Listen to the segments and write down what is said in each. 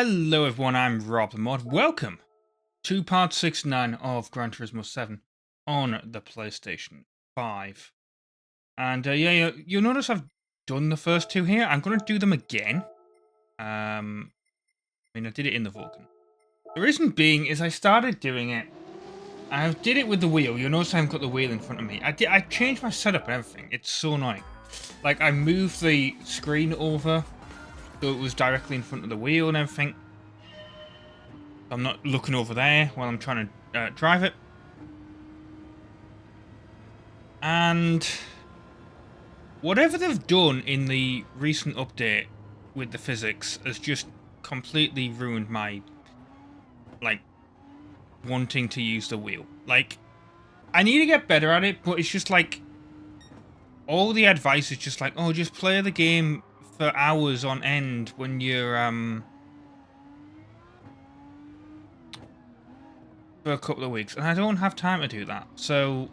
Hello everyone, I'm RobtheMod. Welcome to part 69 of Gran Turismo 7 on the PlayStation 5. And you'll notice I've done the first two here. I'm going to do them again. I did it in the Vulcan. The reason being is I started doing it. I did it with the wheel. You'll notice I haven't got the wheel in front of me. I changed my setup and everything. It's so annoying. Like, I moved the screen over so it was directly in front of the wheel and everything. I'm not looking over there while I'm trying to drive it. And whatever they've done in the recent update with the physics has just completely ruined my, wanting to use the wheel. I need to get better at it, but it's just all the advice is just oh, just play the game for hours on end when you're, for a couple of weeks, and I don't have time to do that. So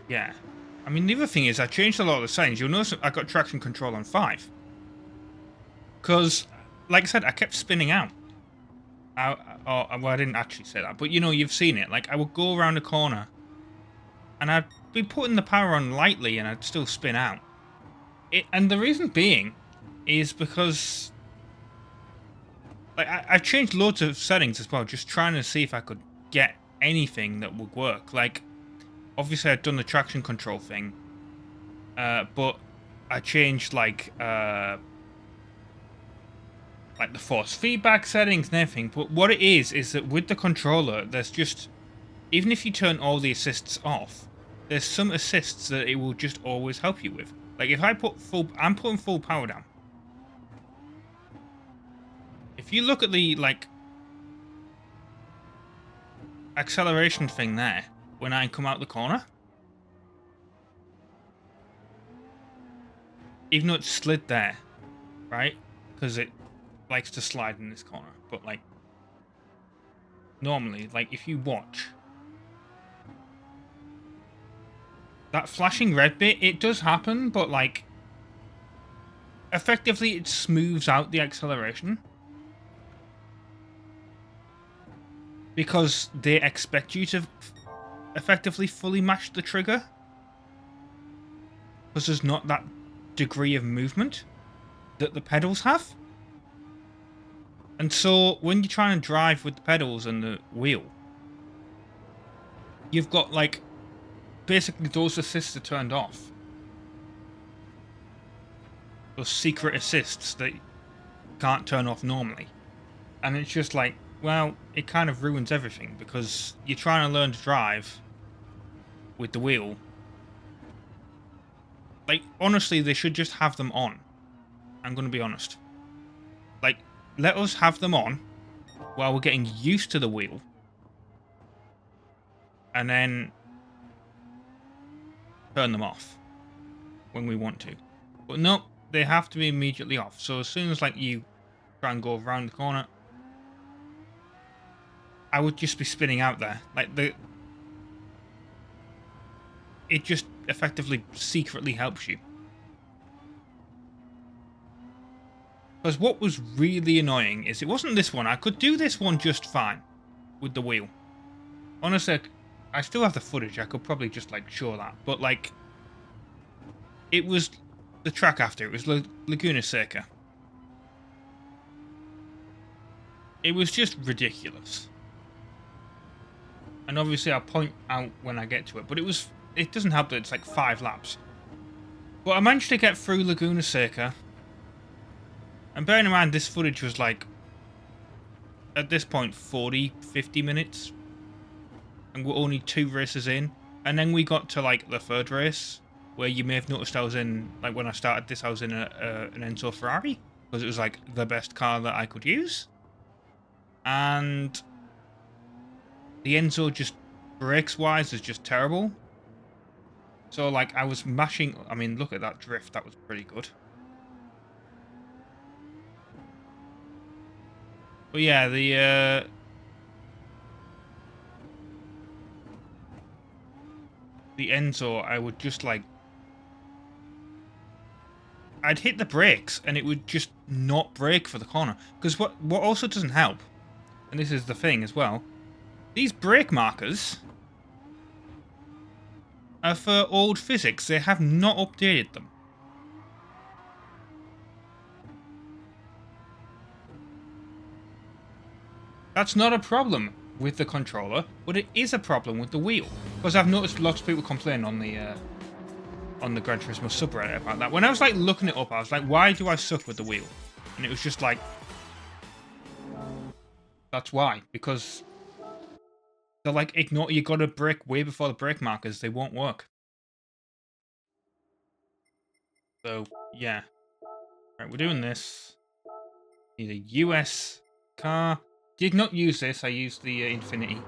yeah, I mean, the other thing is I changed a lot of the settings. You'll notice I got traction control on 5 because, like I said, I kept spinning out. Well, I didn't actually say that, but you've seen it. Like, I would go around a corner and I'd be putting the power on lightly and I'd still spin out. And the reason being is because I've changed loads of settings as well, just trying to see if I could get anything that would work. Like, obviously I'd done the traction control thing, but I changed the force feedback settings and everything. But what it is that with the controller, there's just, even if you turn all the assists off, there's some assists that it will just always help you with. Like, if I put I'm putting full power down. If you look at the, acceleration thing there, when I come out the corner, even though it's slid there, right? Because it likes to slide in this corner. But, normally, if you watch, that flashing red bit, it does happen, but, effectively it smooths out the acceleration. Because they expect you to effectively fully match the trigger. Because there's not that degree of movement that the pedals have. And so when you're trying to drive with the pedals and the wheel, you've got basically those assists are turned off. Those secret assists that you can't turn off normally. And it's just well, it kind of ruins everything because you're trying to learn to drive with the wheel. Honestly, they should just have them on. I'm going to be honest. Let us have them on while we're getting used to the wheel. And then turn them off when we want to. But no, they have to be immediately off. So as soon as you try and go around the corner, I would just be spinning out there. It just effectively secretly helps you. Because what was really annoying is it wasn't this one. I could do this one just fine with the wheel. Honestly, I still have the footage. I could probably just show that. But it was the track after. It was Laguna Seca. It was just ridiculous. And obviously I'll point out when I get to it. But it doesn't help that it's 5 laps. But I managed to get through Laguna Seca. And bearing in mind this footage was at this point 40, 50 minutes. And we're only 2 races in. And then we got to the 3rd race. Where you may have noticed I was in, when I started this, I was in an Enzo Ferrari. Because it was the best car that I could use. And the Enzo just brakes-wise is just terrible. So, I was mashing... I mean, look at that drift. That was pretty good. But yeah, the Enzo, I would just, I'd hit the brakes and it would just not brake for the corner. Because what also doesn't help, and this is the thing as well, these brake markers are for old physics. They have not updated them. That's not a problem with the controller, but it is a problem with the wheel. Because I've noticed lots of people complain on the Gran Turismo subreddit about that. When I was like looking it up, I was like, why do I suck with the wheel? And it was just like, that's why. Because they're like, ignore, you gotta brake way before the brake markers, they won't work. So, yeah. Right, we're doing this. Need a US car. Did not use this, I used the Infinity.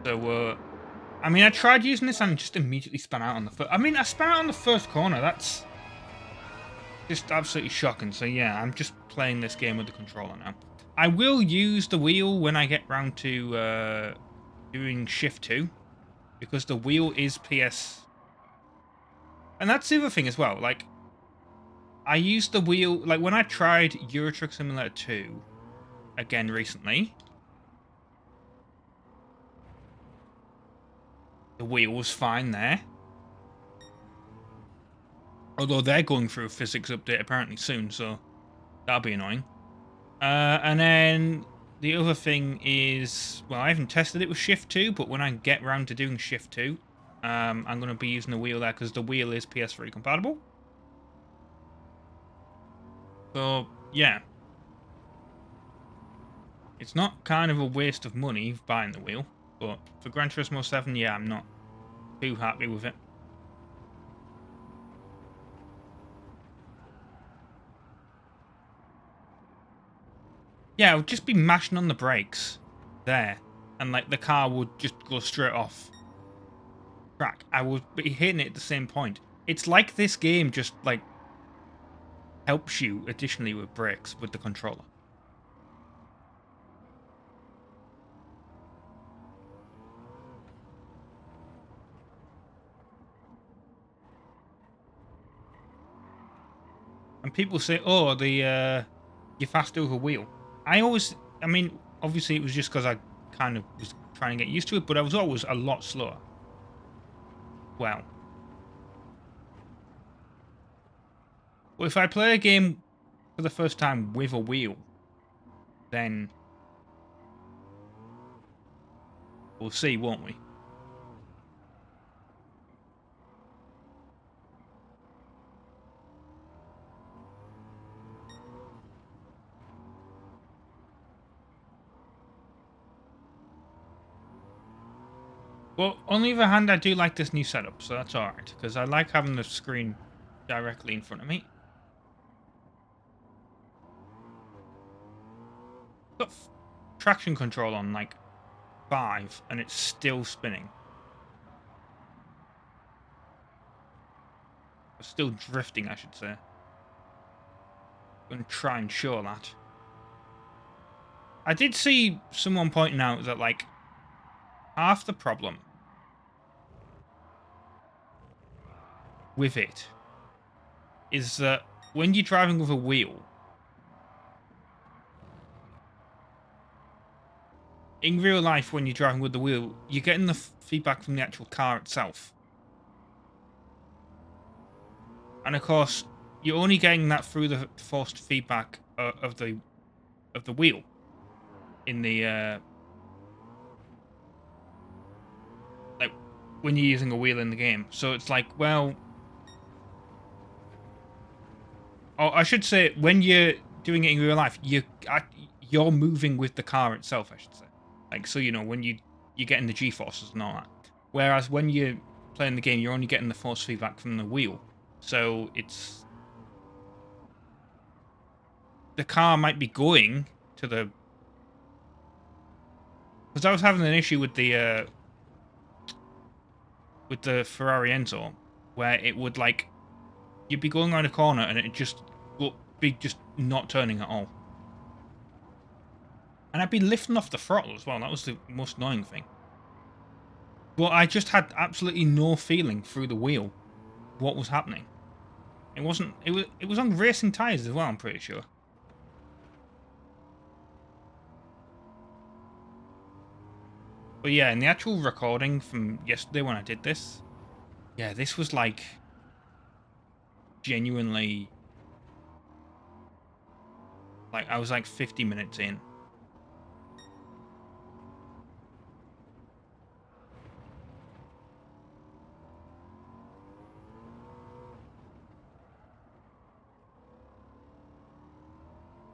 So, I mean, I tried using this and just immediately spun out on the first. I mean, I spun out on the first corner. That's just absolutely shocking. So, yeah, I'm just playing this game with the controller now. I will use the wheel when I get round to doing Shift 2. Because the wheel is PS. And that's the other thing as well. Like, I used the wheel. Like, when I tried Euro Truck Simulator 2 again recently, the wheel was fine there. Although they're going through a physics update apparently soon, so that'll be annoying. And then the other thing is, well, I haven't tested it with Shift 2, but when I get round to doing Shift 2, I'm going to be using the wheel there because the wheel is PS3 compatible. So, yeah. It's not kind of a waste of money buying the wheel, but for Gran Turismo 7, yeah, I'm not too happy with it. Yeah, I would just be mashing on the brakes there, and like the car would just go straight off track. I would be hitting it at the same point. It's like this game just like helps you additionally with brakes with the controller. And people say, oh, you're faster with a wheel. I mean, obviously it was just because I kind of was trying to get used to it, but I was always a lot slower. Well. Well, if I play a game for the first time with a wheel, then we'll see, won't we? Well, on the other hand, I do like this new setup, so that's alright, because I like having the screen directly in front of me. Got traction control on like 5, and it's still spinning. It's still drifting, I should say. I'm going to try and show that. I did see someone pointing out that, like, half the problem with it is that when you're driving with a wheel, in real life, when you're driving with the wheel, you're getting the feedback from the actual car itself. And of course, you're only getting that through the forced feedback of the wheel in the like when you're using a wheel in the game. So it's like, well, or I should say, when you're doing it in real life, you're moving with the car itself, I should say. Like, so, you know, when you're getting the G-forces and all that. Whereas when you're playing the game, you're only getting the force feedback from the wheel. So it's... the car might be going to the... because I was having an issue with the Ferrari Enzo, where it would, like... you'd be going around a corner and it just would be just not turning at all. And I'd be lifting off the throttle as well. That was the most annoying thing. But I just had absolutely no feeling through the wheel what was happening. It wasn't. It was on racing tires as well. I'm pretty sure. But yeah, in the actual recording from yesterday when I did this, yeah, this was like genuinely like I was like 50 minutes in.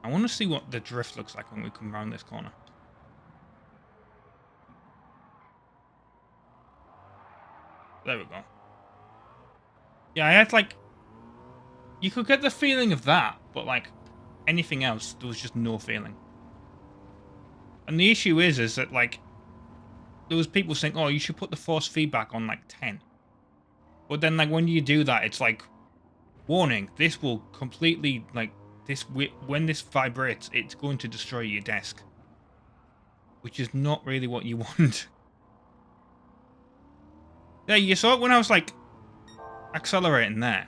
I want to see what the drift looks like when we come around this corner. There we go. Yeah, I had like... You could get the feeling of that, but like anything else, there was just no feeling. And the issue is that like there was people saying, "Oh, you should put the force feedback on like 10." But then like when you do that, it's like, warning, this will completely like when this vibrates, it's going to destroy your desk, which is not really what you want. Yeah, you saw it when I was like accelerating there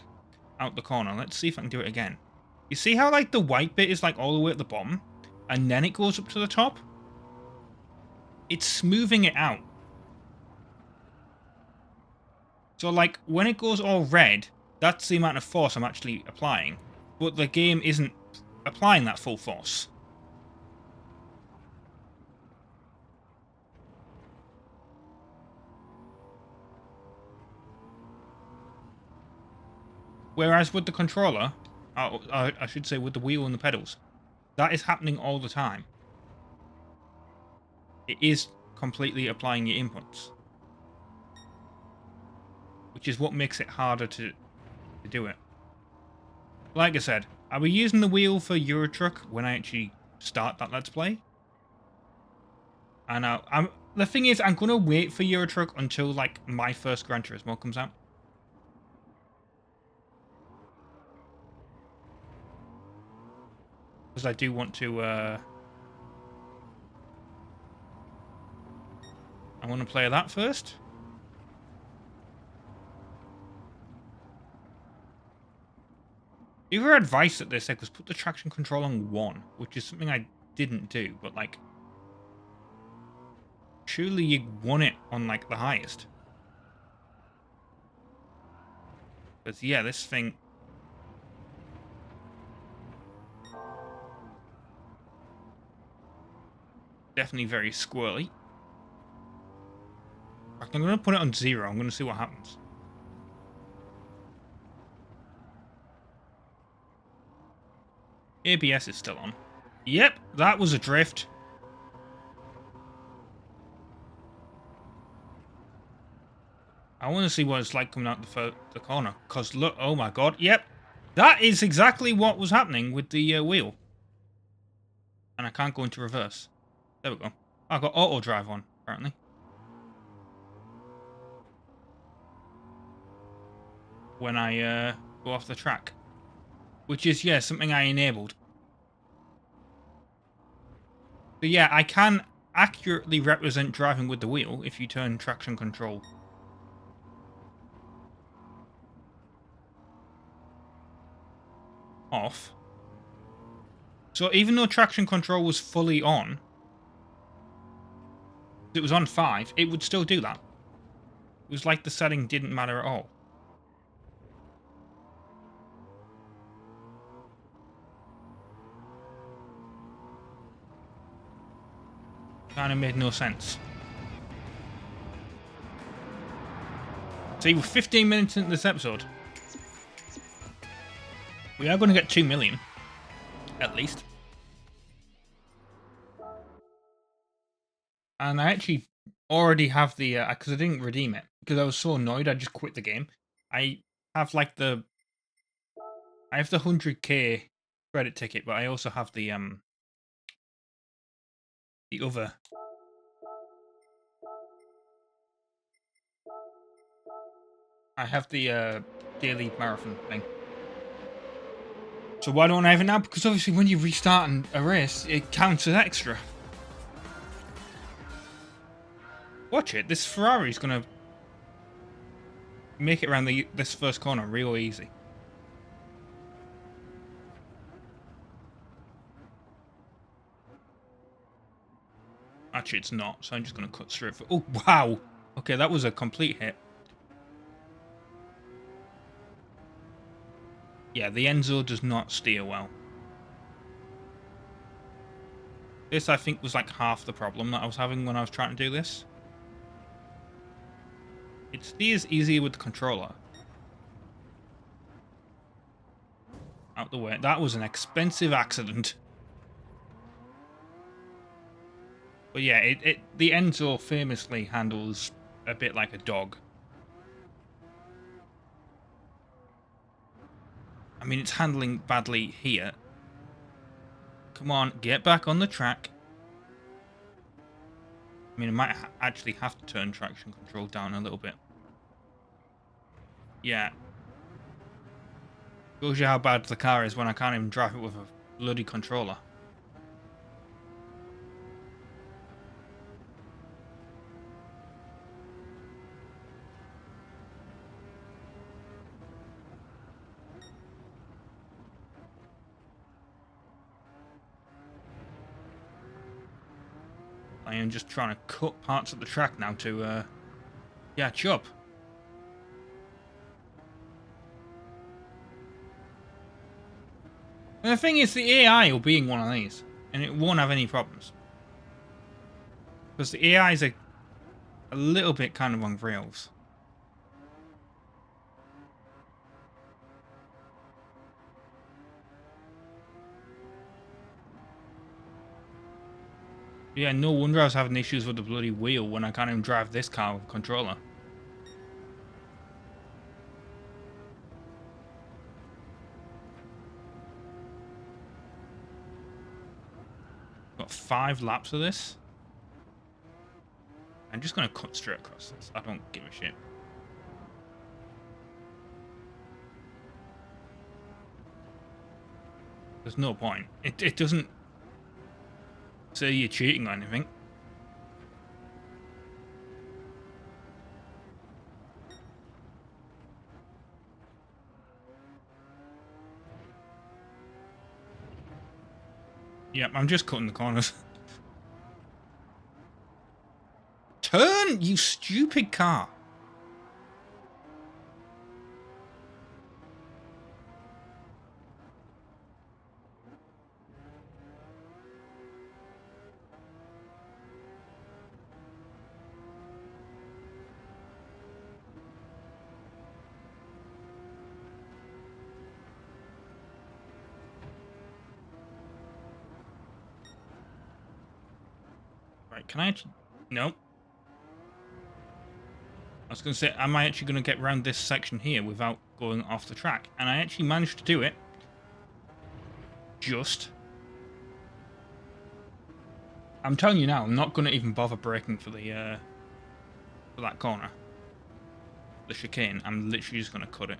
out the corner. Let's see if I can do it again. You see how like the white bit is like all the way at the bottom and then it goes up to the top? It's smoothing it out. So like when it goes all red, that's the amount of force I'm actually applying, but the game isn't applying that full force. Whereas with the controller, I should say with the wheel and the pedals, that is happening all the time. It is completely applying your inputs, which is what makes it harder to do it. Like I said, I'll be using the wheel for Euro Truck when I actually start that Let's Play. And the thing is, I'm going to wait for Euro Truck until like my first Gran Turismo comes out. Because I do want to, I want to play that first. The other advice that they said was put the traction control on 1, which is something I didn't do, but like, surely you want it on like the highest. Because yeah, this thing... Definitely very squirrely. I'm going to put it on 0. I'm going to see what happens. ABS is still on. Yep, that was a drift. I want to see what it's like coming out the corner. Because look, oh my god, yep. That is exactly what was happening with the wheel. And I can't go into reverse. There we go. I've got auto drive on, apparently. When I go off the track. Which is, yeah, something I enabled. But yeah, I can accurately represent driving with the wheel if you turn traction control off. So even though traction control was fully on, it was on 5, it would still do that. It was like the setting didn't matter at all. Kind of made no sense. See, we're 15 minutes into this episode. We are going to get 2 million. At least. And I actually already have the... because I didn't redeem it. Because I was so annoyed, I just quit the game. I have like the... I have the 100k credit ticket, but I also have the other... I have the daily marathon thing. So why don't I have it now? Because obviously when you restart a race, it counts as extra. Watch it. This Ferrari's going to make it around this first corner real easy. Actually, it's not, so I'm just going to cut straight for... Oh, wow! Okay, that was a complete hit. Yeah, the Enzo does not steer well. This, I think, was like half the problem that I was having when I was trying to do this. It steers easier with the controller. Out the way. That was an expensive accident. But yeah, the Enzo famously handles a bit like a dog. I mean, it's handling badly here. Come on, get back on the track. I mean, I might actually have to turn traction control down a little bit. Yeah. Shows you how bad the car is when I can't even drive it with a bloody controller. I am just trying to cut parts of the track now to, yeah, chop. And the thing is, the AI will be in one of these, and it won't have any problems. Because the AI is a little bit kind of on rails. Yeah, no wonder I was having issues with the bloody wheel when I can't even drive this car with a controller. Got 5 laps of this. I'm just going to cut straight across this. I don't give a shit. There's no point. It doesn't say you're cheating or anything. Yep, I'm just cutting the corners. Turn, you stupid car. Right, can I actually... No. I was going to say, am I actually going to get around this section here without going off the track? And I actually managed to do it. Just. I'm telling you now, I'm not going to even bother braking for the for that corner. The chicane. I'm literally just going to cut it.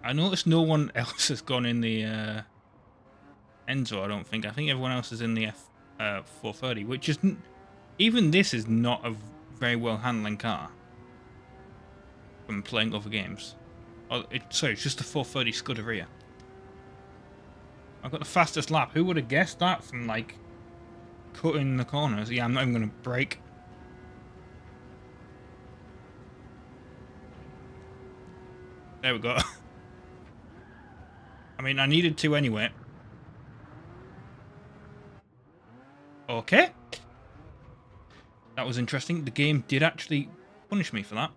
I noticed no one else has gone in the Enzo, I don't think. I think everyone else is in the F430, which is... Even this is not a very well handling car from playing other games. Oh, sorry, it's just a 430 Scuderia. I've got the fastest lap. Who would have guessed that from, like, cutting the corners? Yeah, I'm not even going to brake. There we go. I mean, I needed to anyway. Okay. That was interesting. The game did actually punish me for that.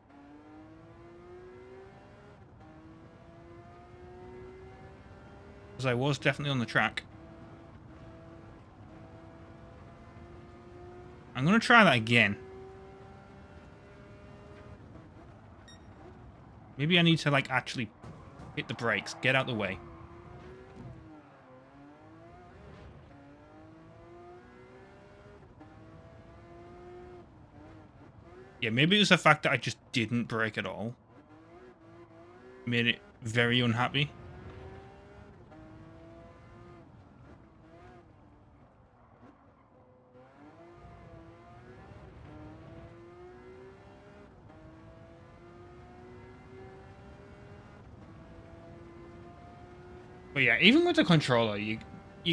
Because I was definitely on the track. I'm going to try that again. Maybe I need to, like, actually hit the brakes. Get out the way. Yeah, maybe it was the fact that I just didn't brake at all. Made it very unhappy. But yeah, even with the controller, you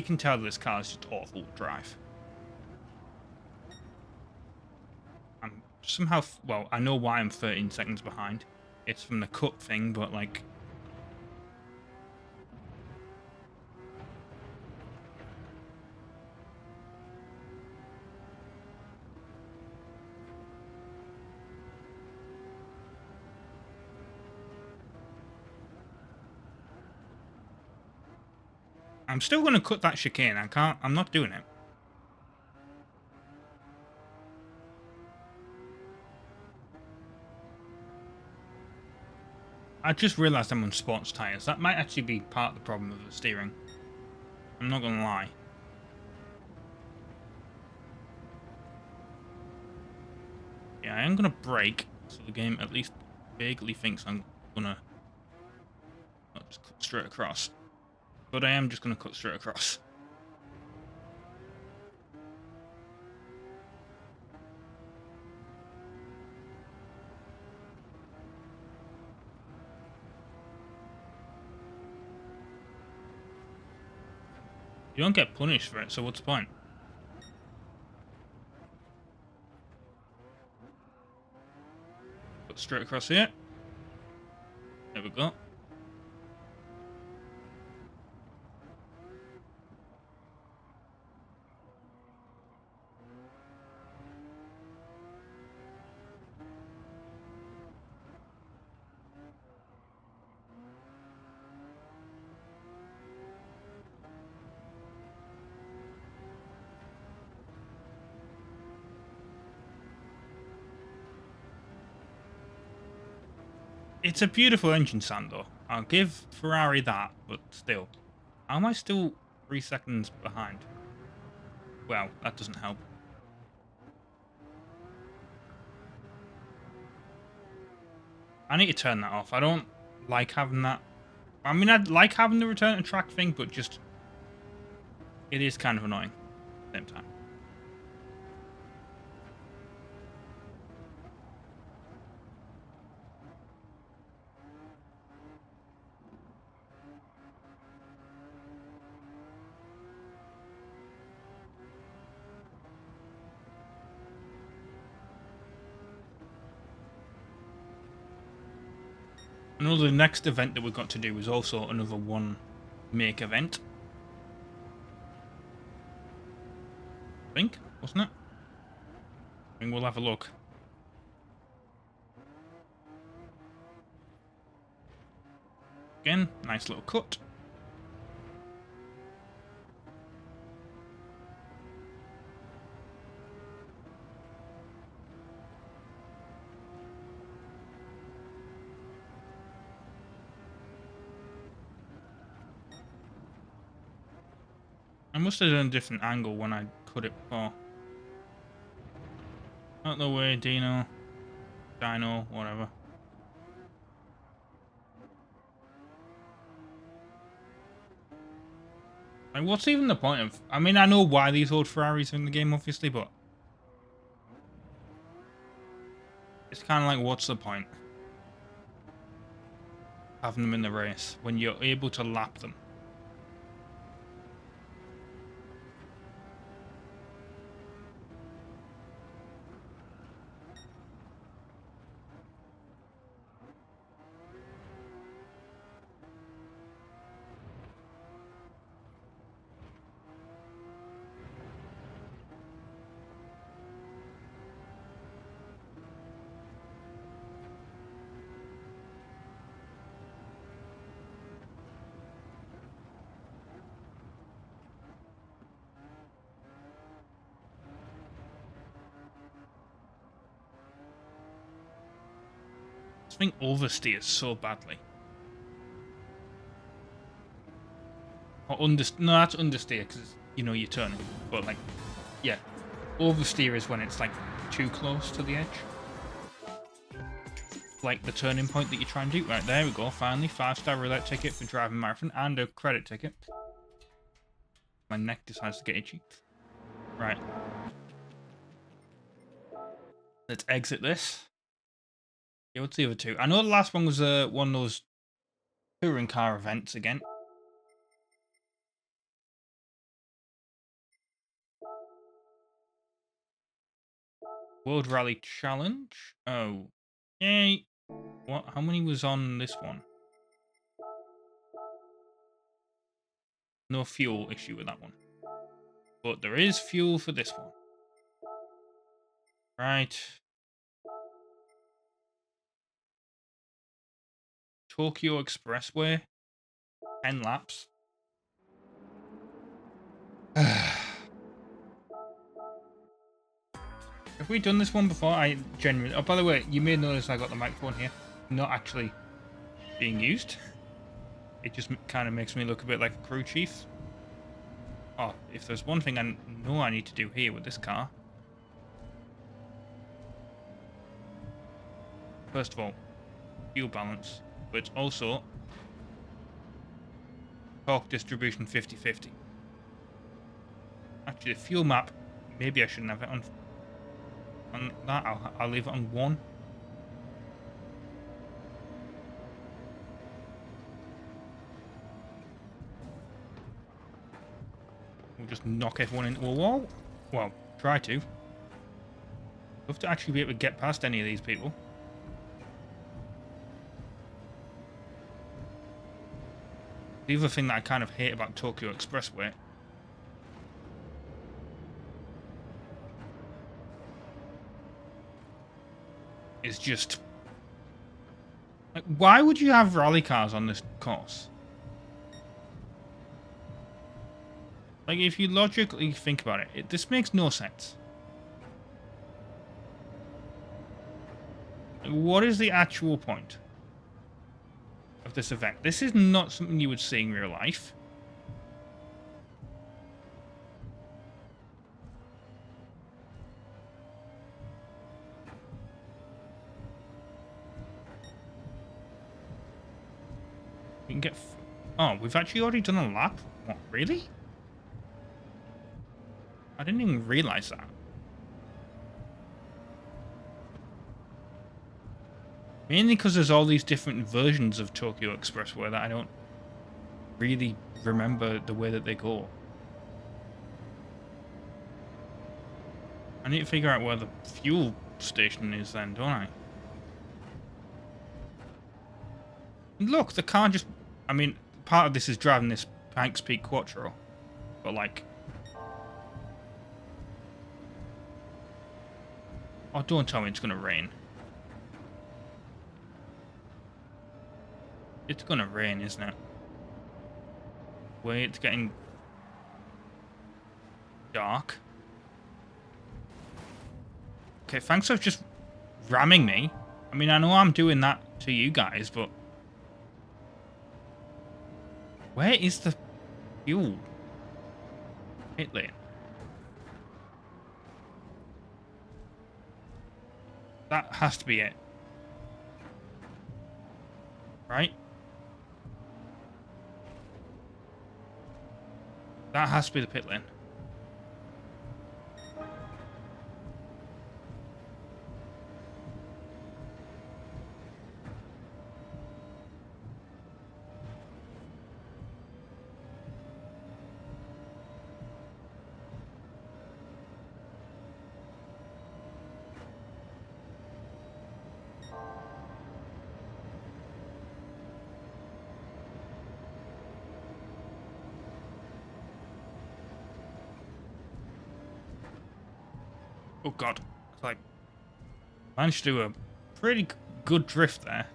can tell this car is just awful to drive. somehow, well, I know why I'm 13 seconds behind. It's from the cut thing, but like... I'm still going to cut that chicane. I'm not doing it. I just realised I'm on sports tyres. That might actually be part of the problem of the steering. I'm not going to lie. Yeah, I am going to brake, so the game at least vaguely thinks I'm going to just cut straight across. But I am just going to cut straight across. You don't get punished for it, so what's the point? Cut straight across here. There we go. It's a beautiful engine sound, though. I'll give Ferrari that, but still. How am I still 3 seconds behind? Well, that doesn't help. I need to turn that off. I don't like having that. I mean, I'd like having the return to track thing, but just... It is kind of annoying at the same time. I know the next event that we've got to do is also another one make event. I think, wasn't it? I mean, we'll have a look. Again, nice little cut. I must have done a different angle when I cut it before. Out the way, Dino, whatever. Like, what's even the point of... I mean, I know why these old Ferraris are in the game, obviously, but... It's kind of like, what's the point? Having them in the race, when you're able to lap them. I think oversteers so badly. Or no, that's understeer because you know you're turning. But like, yeah, oversteer is when it's like too close to the edge. Like the turning point that you're trying to do. Right, there we go. Finally, 5-star roulette ticket for driving marathon and a credit ticket. My neck decides to get itchy. Right. Let's exit this. Yeah, what's the other two? I know the last one was one of those touring car events again. World Rally Challenge. Oh. Yay. What? How many was on this one? No fuel issue with that one. But there is fuel for this one. Right. Tokyo Expressway. 10 laps. Have we done this one before? I genuinely... Oh, by the way, you may notice I got the microphone here. Not actually being used. It just kind of makes me look a bit like a crew chief. Oh, if there's one thing I know I need to do here with this car. First of all, fuel balance. But it's also torque distribution 50-50. Actually, the fuel map, maybe I shouldn't have it on that. I'll leave it on 1. We'll just knock everyone into a wall. Well, try to. Love to actually be able to get past any of these people. The other thing that I kind of hate about Tokyo Expressway is just... Like, why would you have rally cars on this course? Like, if you logically think about it, this makes no sense. Like, what is the actual point of this event? This is not something you would see in real life. We can get... Oh, we've actually already done a lap? What, really? I didn't even realize that. Mainly because there's all these different versions of Tokyo Expressway that I don't really remember the way that they go. I need to figure out where the fuel station is then, don't I? Look, the car just... I mean, part of this is driving this Pikes Peak Quattro. But, like... Oh, don't tell me it's going to rain. It's going to rain, isn't it? Wait, it's getting... dark. Okay, thanks for just ramming me. I mean, I know I'm doing that to you guys, but... Where is the fuel pit lane? That has to be it. Right? That has to be the pit lane. Oh god, it's like managed to do a pretty good drift there.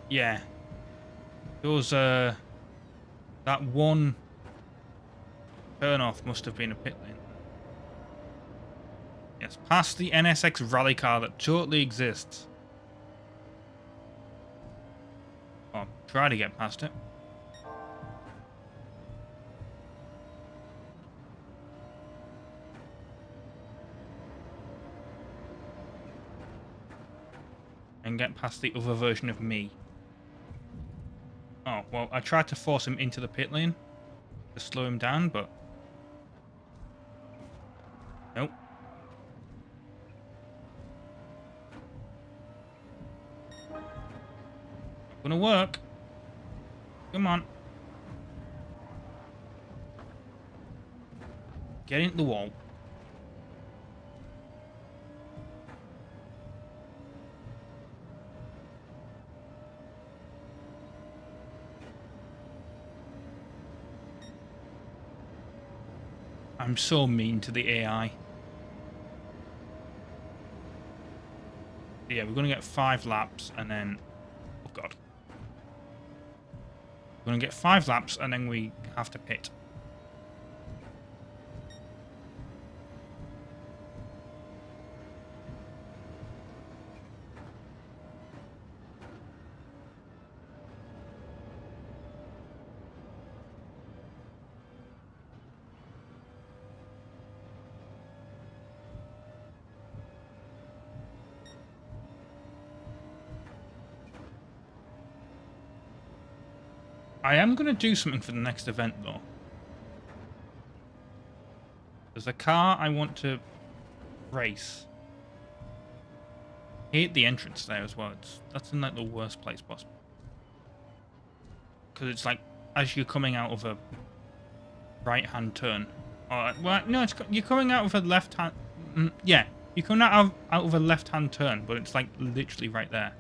Yeah, those that one turn off must have been a pit lane. Yes, past the NSX rally car that totally exists. Oh, try to get past it. And get past the other version of me. Oh, well, I tried to force him into the pit lane to slow him down, but... Nope. Gonna work. Come on. Get into the wall. I'm so mean to the AI. Yeah, we're going to get 5 laps and then... Oh, God. We're going to get 5 laps and then we have to pit. I am going to do something for the next event, though. There's a car I want to race. I hate the entrance there as well. That's in like the worst place possible. Because it's like, as you're coming out of a right-hand turn. Or, well, no, you're coming out of a left-hand... yeah, you're coming out of a left-hand turn, but it's like literally right there.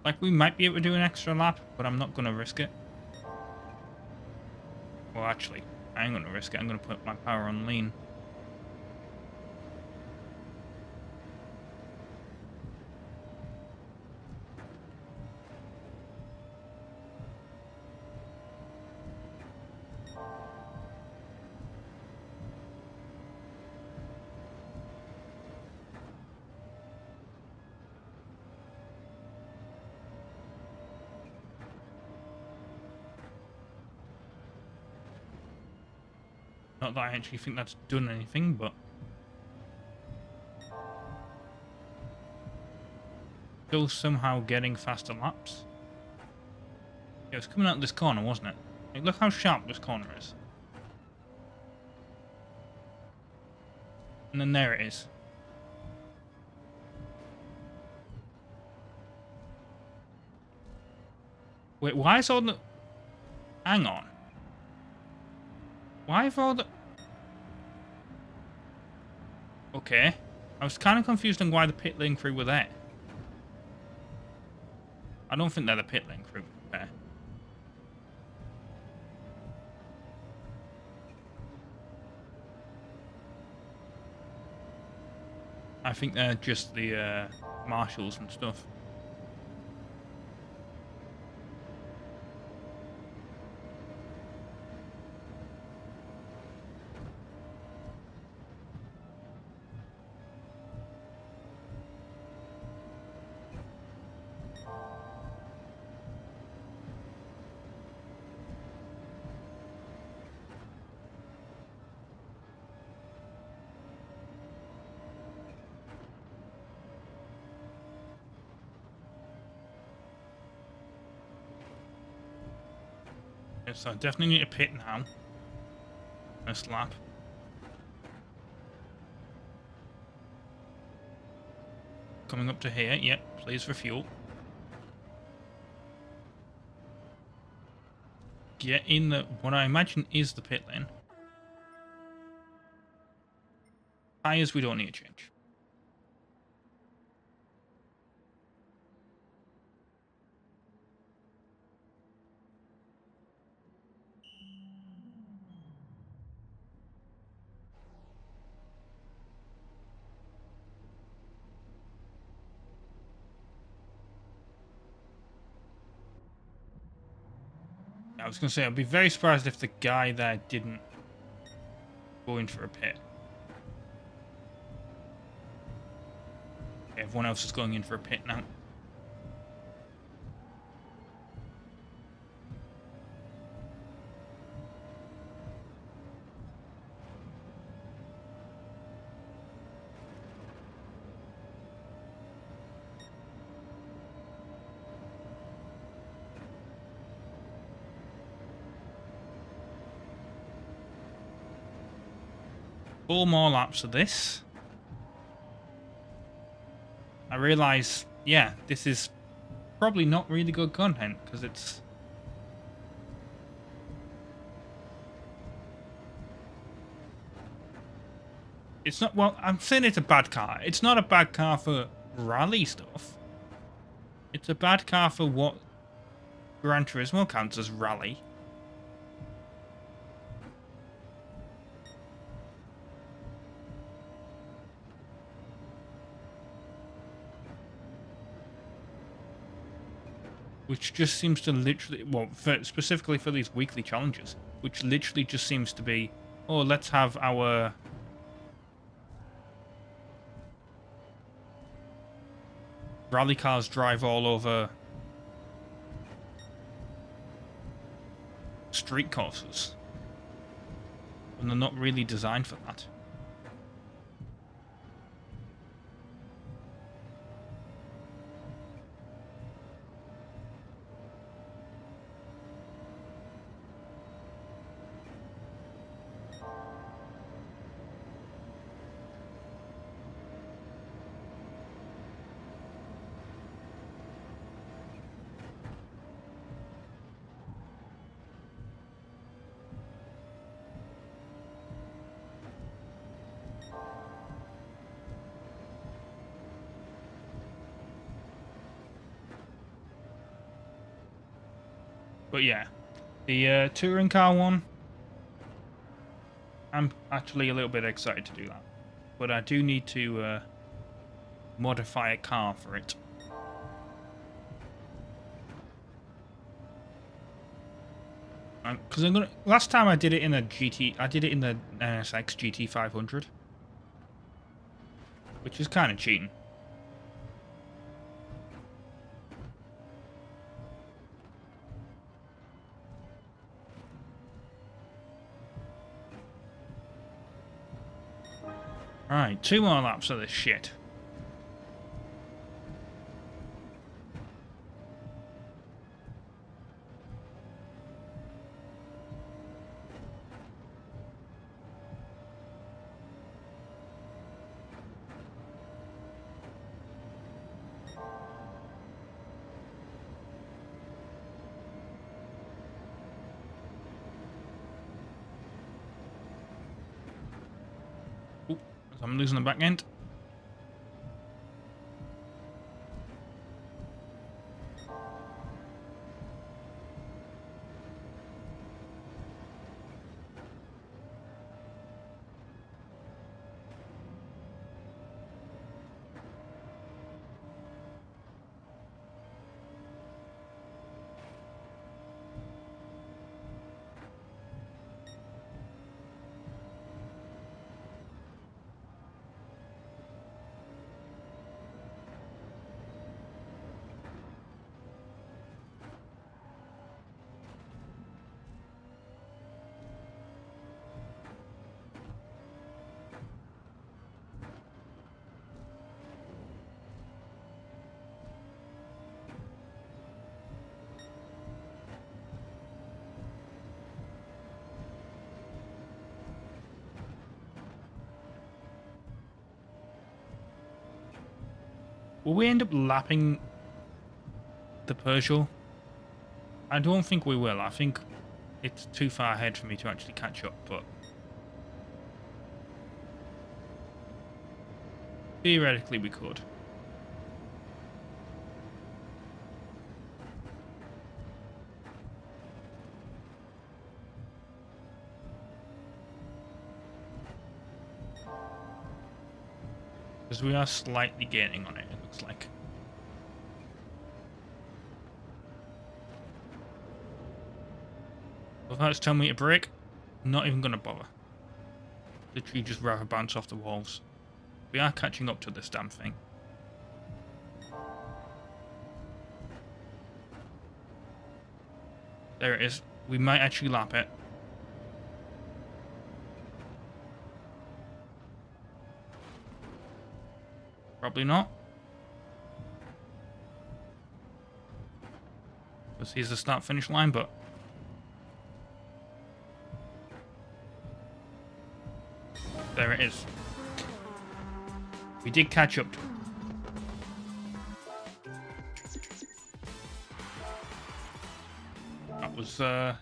Like, we might be able to do an extra lap, but I'm not going to risk it. Well, actually, I ain't going to risk it. I'm going to put my power on lean. Not that I actually think that's done anything, but... Still somehow getting faster laps. Yeah, it was coming out of this corner, wasn't it? Like, look how sharp this corner is. And then there it is. Wait, why is all the... Hang on. Why have all the... Okay. I was kind of confused on why the pit lane crew were there. I don't think they're the pit lane crew there. I think they're just the marshals and stuff. So I definitely need to pit now. This lap. Coming up to here, yep, please refuel. Get in the, what I imagine is the pit lane. Tyres we don't need to change. I was going to say, I'd be very surprised if the guy there didn't go in for a pit. Okay, everyone else is going in for a pit now. Four more laps of this. I realise, yeah, this is probably not really good content because it's not, well, I'm saying it's a bad car. It's not a bad car for rally stuff. It's a bad car for what Gran Turismo counts as rally. Which just seems to literally, well, specifically for these weekly challenges, which literally just seems to be, oh, let's have our rally cars drive all over street courses. And they're not really designed for that. But yeah, the touring car one, I'm actually a little bit excited to do that. But I do need to modify a car for it. Because last time I did it in a GT, I did it in the NSX GT500, which is kind of cheating. Alright, 2 more laps of this shit. I'm losing the back end. Will we end up lapping the Peugeot? I don't think we will. I think it's too far ahead for me to actually catch up, but theoretically we could. Because we are slightly gaining on it, it looks like. If that's telling me to brake, I'm not even going to bother. Literally just rather bounce off the walls. We are catching up to this damn thing. There it is. We might actually lap it. Probably not. Because here's the start-finish line, but there it is. We did catch up to it. was a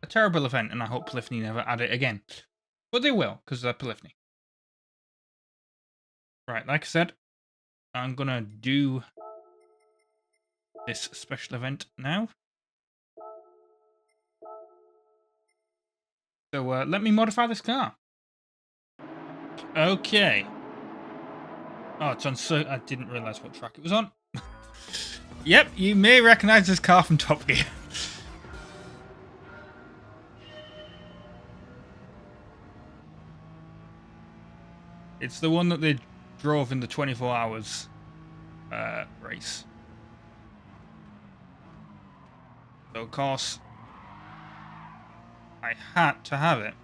terrible event, and I hope Polyphony never add it again. But they will, because they're Polyphony. Right, like I said, I'm going to do this special event now. So let me modify this car. Okay. Oh, it's on. So I didn't realise what track it was on. Yep, you may recognise this car from Top Gear. It's the one that they drove in the 24 hours race. So of course, I had to have it.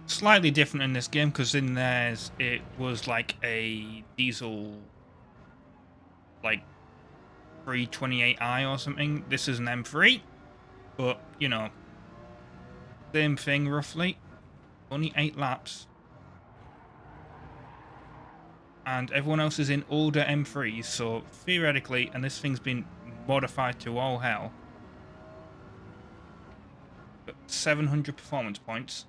Slightly different in this game because in theirs it was like a diesel, like 328i or something. This is an M3, but you know, same thing roughly. Only 8 laps, and everyone else is in older M3s. So theoretically, and this thing's been modified to all hell. But 700 performance points.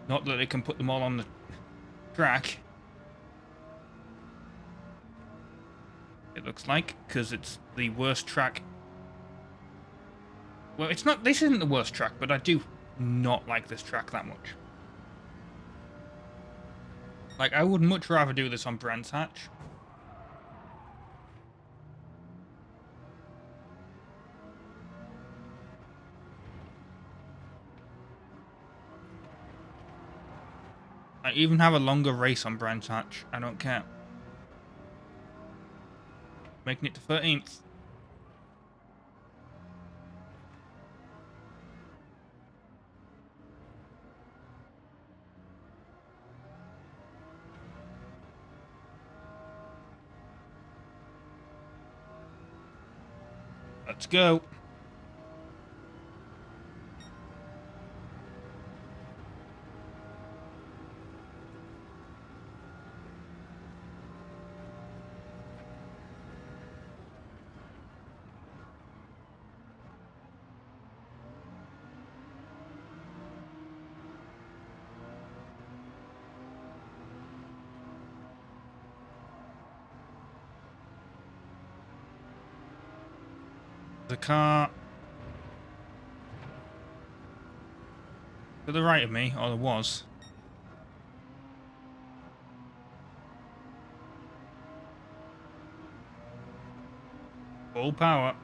Not that they can put them all on the track. It looks like, because it's the worst track. Well, it's not. This isn't the worst track, but I do not like this track that much. Like, I would much rather do this on Brands Hatch. I even have a longer race on Brands Hatch. I don't care. Making it to 13th. Let's go. The car to the right of me, or there was. Full power.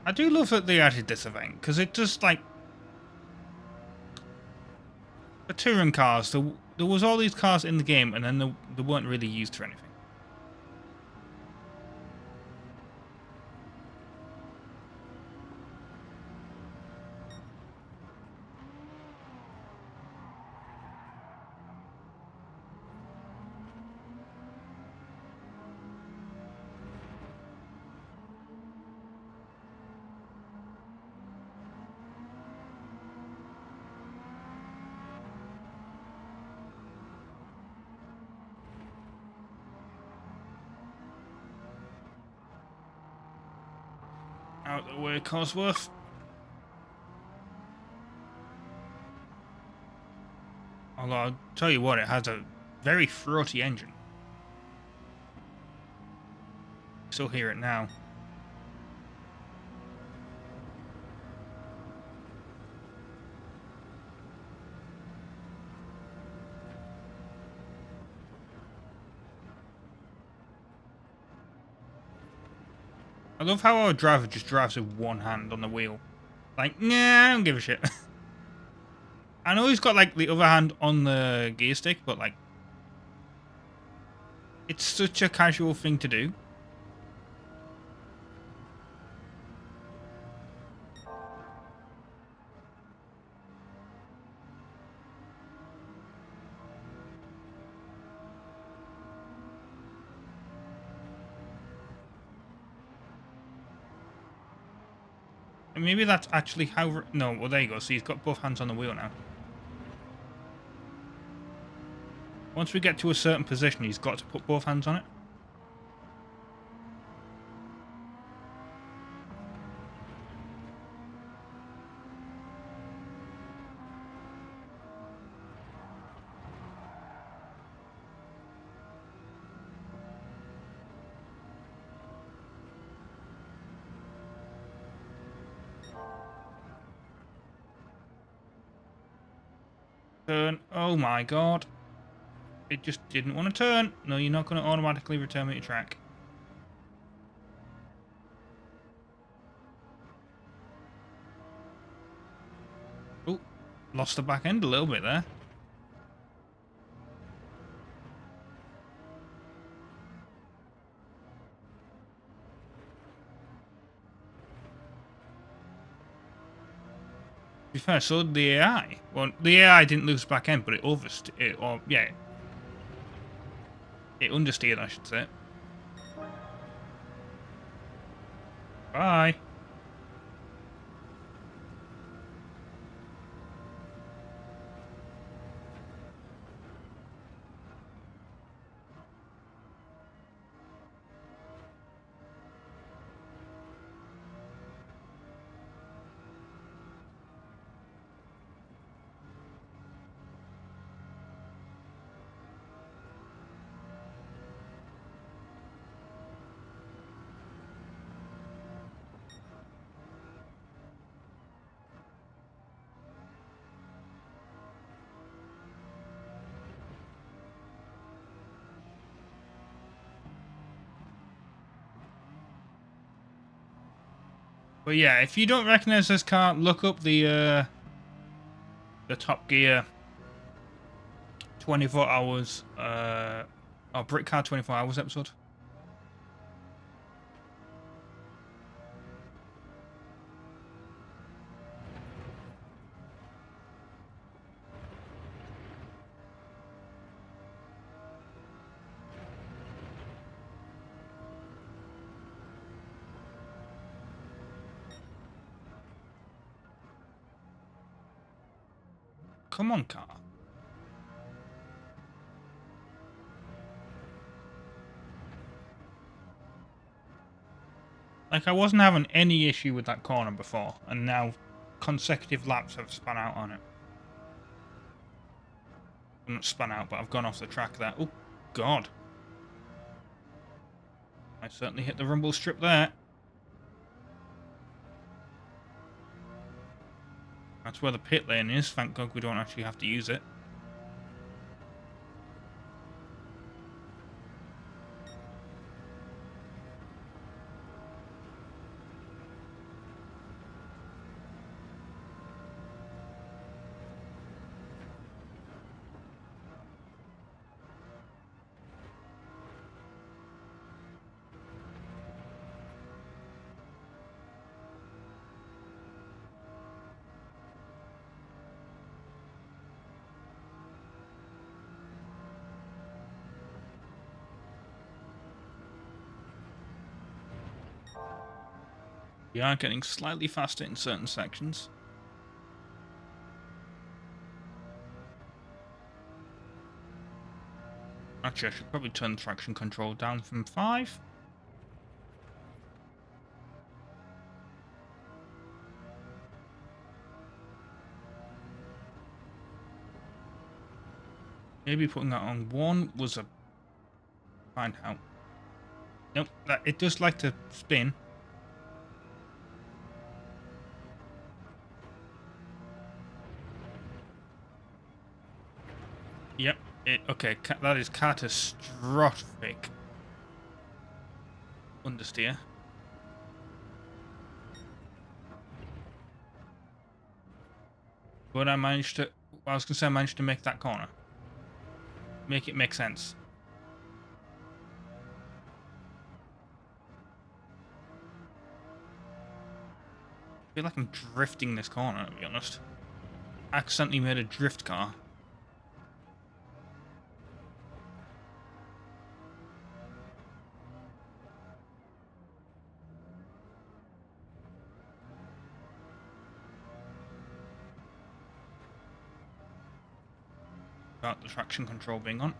I do love that they added this event, because it just, like, the touring cars, there was all these cars in the game, and then they weren't really used for anything. Out the way, Cosworth. Although, I'll tell you what, it has a very throaty engine. Still hear it now. I love how our driver just drives with one hand on the wheel. Like, nah, I don't give a shit. I know he's got, like, the other hand on the gear stick, but, like, it's such a casual thing to do. Maybe that's actually how... No, well, there you go. So he's got both hands on the wheel now. Once we get to a certain position, he's got to put both hands on it. Turn. Oh my god. It just didn't want to turn. No, you're not going to automatically return me to track. Oh, lost the back end a little bit there. To be fair, so did the AI. Well, the AI didn't lose back end, but it oversteered. Or, yeah. It understeered, I should say. Bye. But yeah, if you don't recognize this car, look up the Top Gear 24 hours, or Brick Car 24 hours episode. Come on, car. Like, I wasn't having any issue with that corner before, and now consecutive laps have spun out on it. Well, not spun out, but I've gone off the track there. Oh, God. I certainly hit the rumble strip there. That's where the pit lane is. Thank God we don't actually have to use it. We are getting slightly faster in certain sections. Actually, I should probably turn the traction control down from 5. Maybe putting that on 1 was a... Find out. Nope, it does like to spin. Yep. Okay, that is catastrophic understeer. But I managed to... I was going to say I managed to make that corner. Make it make sense. I feel like I'm drifting this corner, to be honest. Accidentally made a drift car. about the traction control being on.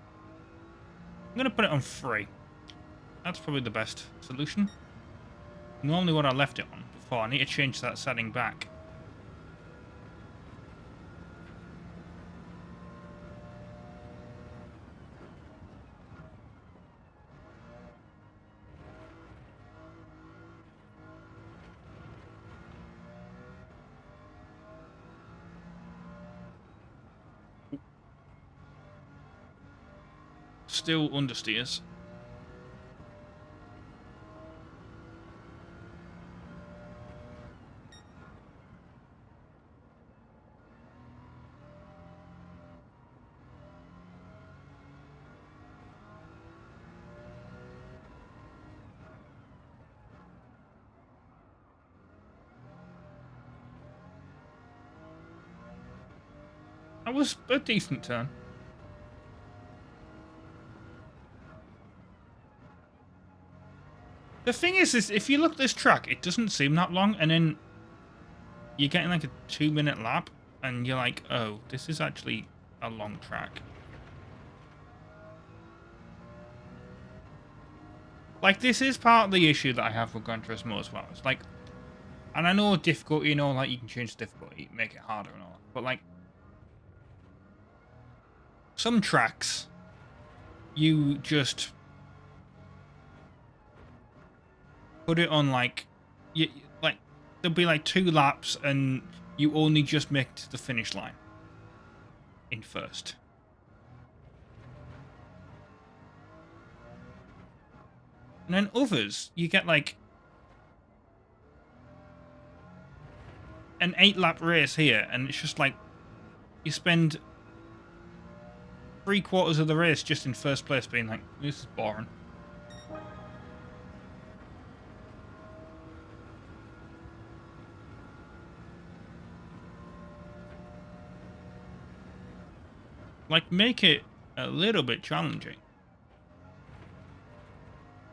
I'm going to put it on 3. That's probably the best solution. Normally what I left it on before. I need to change that setting back. Still understeers. That was a decent turn. The thing is if you look at this track, it doesn't seem that long, and then you're getting like a 2-minute lap, and you're like, oh, this is actually a long track. Like, this is part of the issue that I have with Gran Turismo as well. It's like, and I know difficulty, you know, like, you can change the difficulty, make it harder and all that, but like, some tracks, you just put it on like there'll be like 2 laps and you only just make it to the finish line in first. And then others, you get like an 8-lap race here, and it's just like you spend 3/4 of the race just in first place being like, this is boring. Like, make it a little bit challenging.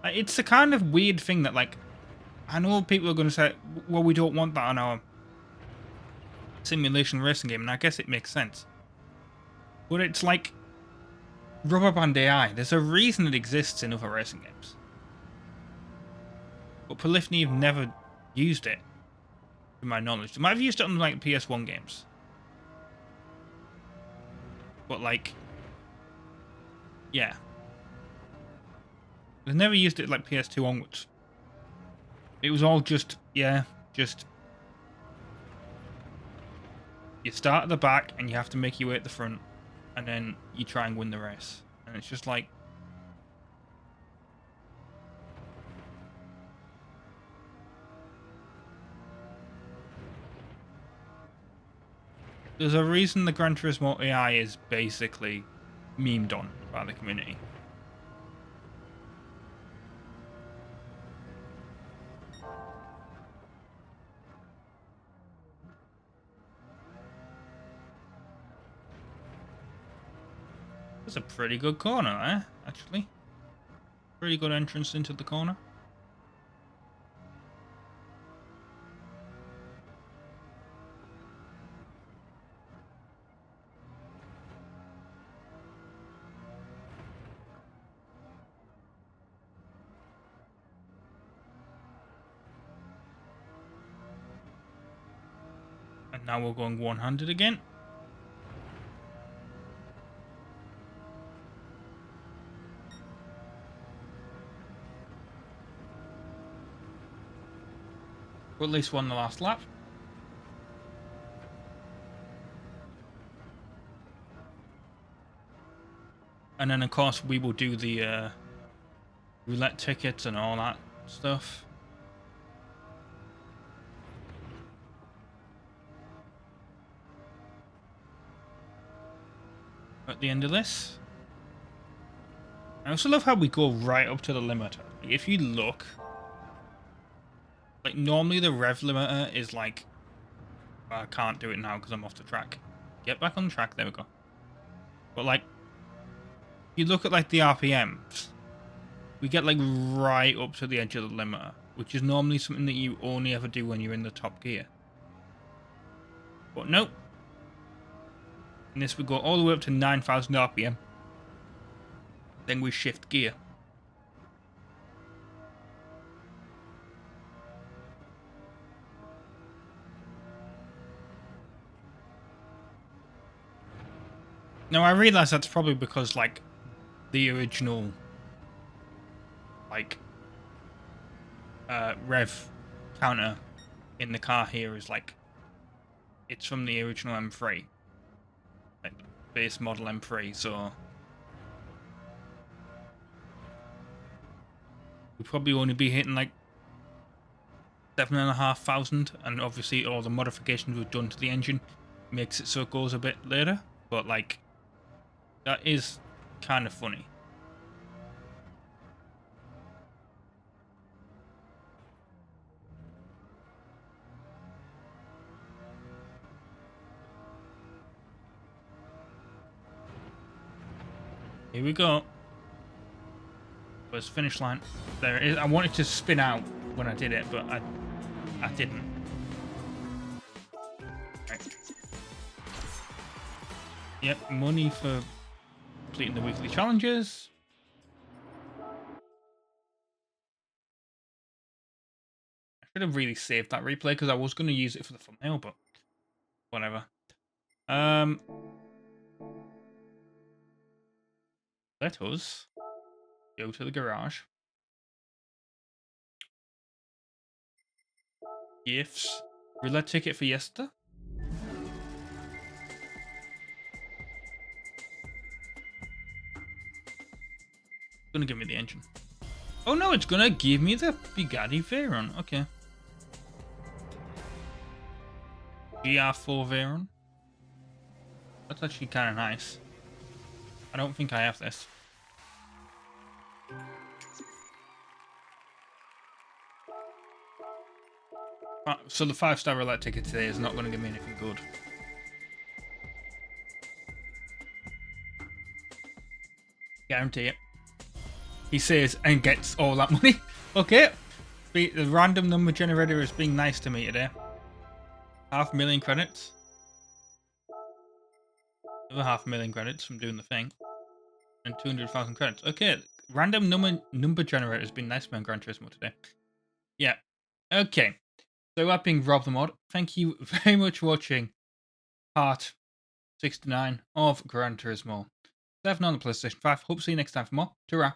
It's the kind of weird thing that, like, I know people are going to say, well, we don't want that on our simulation racing game, and I guess it makes sense. But it's like rubber band AI. There's a reason it exists in other racing games. But Polyphony have never used it, to my knowledge. They might have used it on, like, PS1 games. But, like, yeah. They've never used it like PS2 onwards. It was all just, yeah, just... You start at the back and you have to make your way at the front. And then you try and win the race. And it's just like... There's a reason the Gran Turismo AI is basically memed on by the community. That's a pretty good corner there, actually. Pretty good entrance into the corner. And now we're going one-handed again. Or at least won the last lap. And then, of course, we will do the roulette tickets and all that stuff. At the end of this. I also love how we go right up to the limiter. Like, if you look... Like, normally the rev limiter is like... I can't do it now because I'm off the track. Get back on track, there we go. But, like... You look at, like, the RPMs. We get, like, right up to the edge of the limiter. Which is normally something that you only ever do when you're in the top gear. But nope. And this would go all the way up to 9,000 RPM. Then we shift gear. Now I realise that's probably because like the original like rev counter in the car here is like it's from the original M3, like base model M3, so we'll probably only be hitting like 7,500, and obviously all the modifications we've done to the engine makes it so it goes a bit later, but like that is kind of funny. Here we go. Where's the finish line? There it is. I wanted to spin out when I did it, but I didn't. Right. Yep, money for completing the weekly challenges. I should have really saved that replay because I was going to use it for the thumbnail, but whatever. Let us go to the garage. Gifts. Roulette ticket for yesterday. Gonna give me the engine. Oh no, it's gonna give me the Bugatti Veyron. Okay. GR4 Veyron. That's actually kind of nice. I don't think I have this. So the 5-star roulette ticket today is not going to give me anything good. Guarantee it. He says and gets all that money. Okay. The random number generator is being nice to me today. 500,000 credits. Another 500,000 credits from doing the thing. And 200,000 credits. Okay. Random number generator has been nice to me on Gran Turismo today. Yeah. Okay. So that being RobtheMod, thank you very much for watching part 69 of Gran Turismo 7 on the PlayStation 5. Hope to see you next time for more. Ta-ra.